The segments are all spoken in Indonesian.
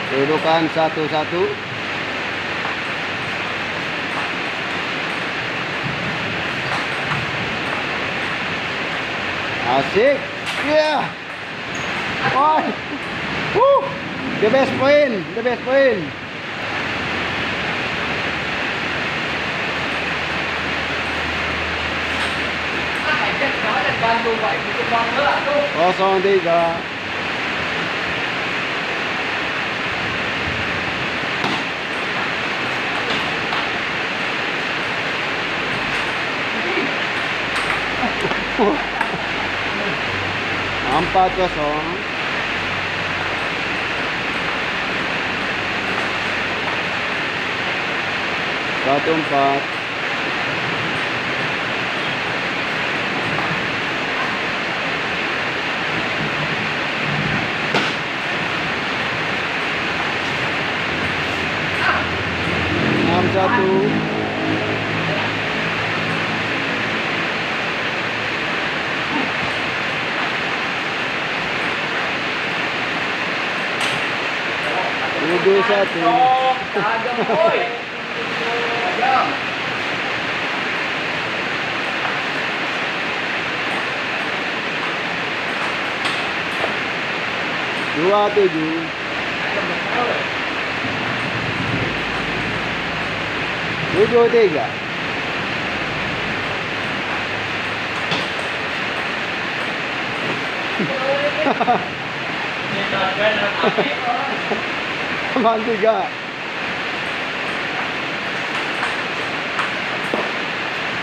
Dudukan satu-satu. Asik. Yeah. Oh. The best point, the best point. Kosong 3. Empat kosong. Satu empat. Enam satu. Tujuh satu. Dua tujuh. Tujuh tiga. Teman 3.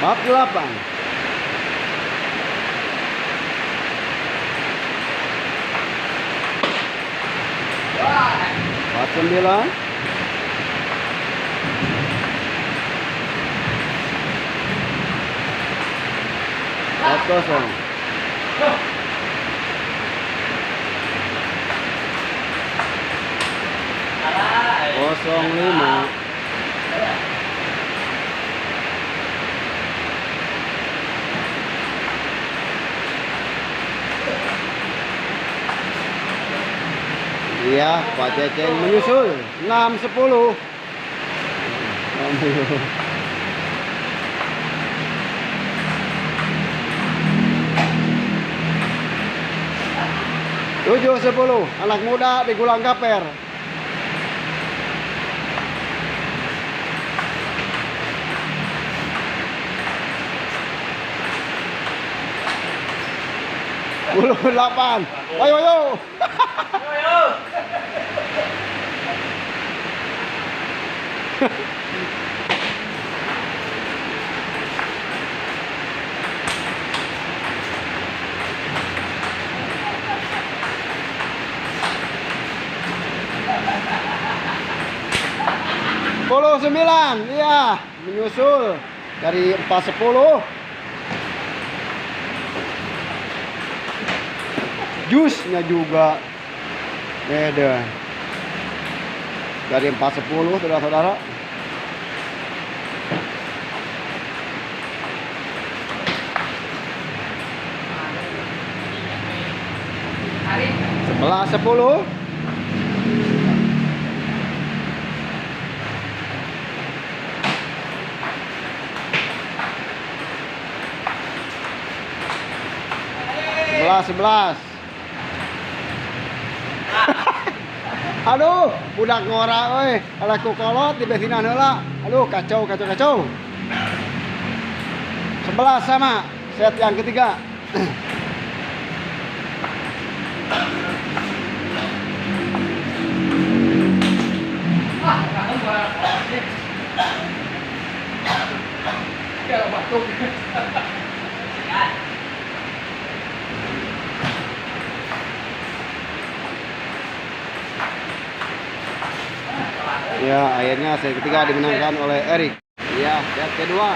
Bab 8. Bab 9. Bab 0. Kosong 5. Iya, Pak Ceceng menyusul 6-10. 7-10. Anak muda di Gulang Kaper. Puluh 8. Ayo ayo. Ayo. Puluh 9. Iya, menyusul dari 4-10. Jusnya juga beda dari 4-10, saudara-saudara. Sebelas 10. Sebelas. Aduh, budak ngora euy, alaku kolot di besinan heula. Aduh, kacau. 11 sama set yang ketiga. Ya, akhirnya set ketiga dimenangkan oleh Erik. Ya, set kedua.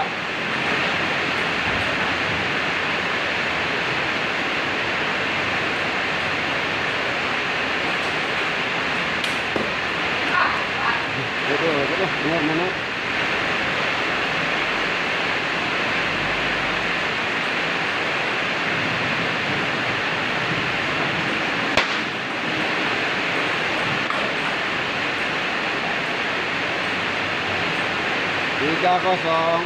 Betul, benar. Tiga kosong.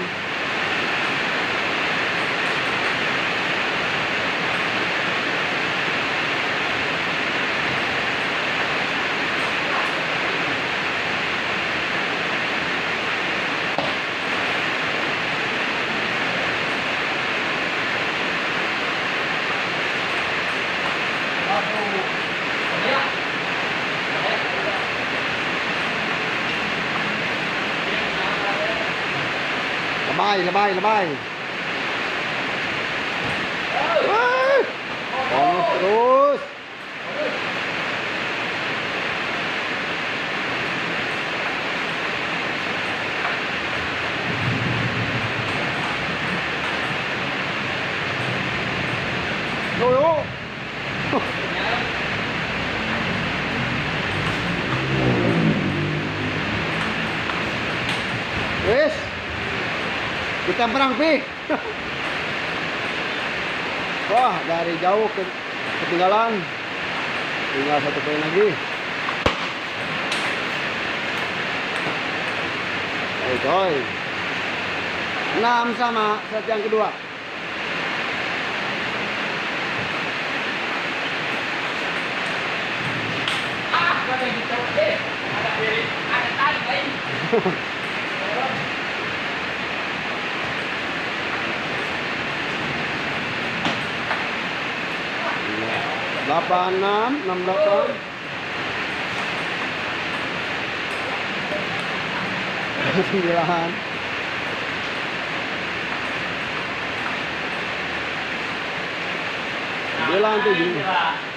Lebay. Bonus terus. Yo. Wes. Kita perang, Pi. Wah, dari jauh ketinggalan. Tinggal satu poin lagi. Ayo, coy. 6 sama set yang kedua. Delapan enam delapan. Sembilan. 9 7.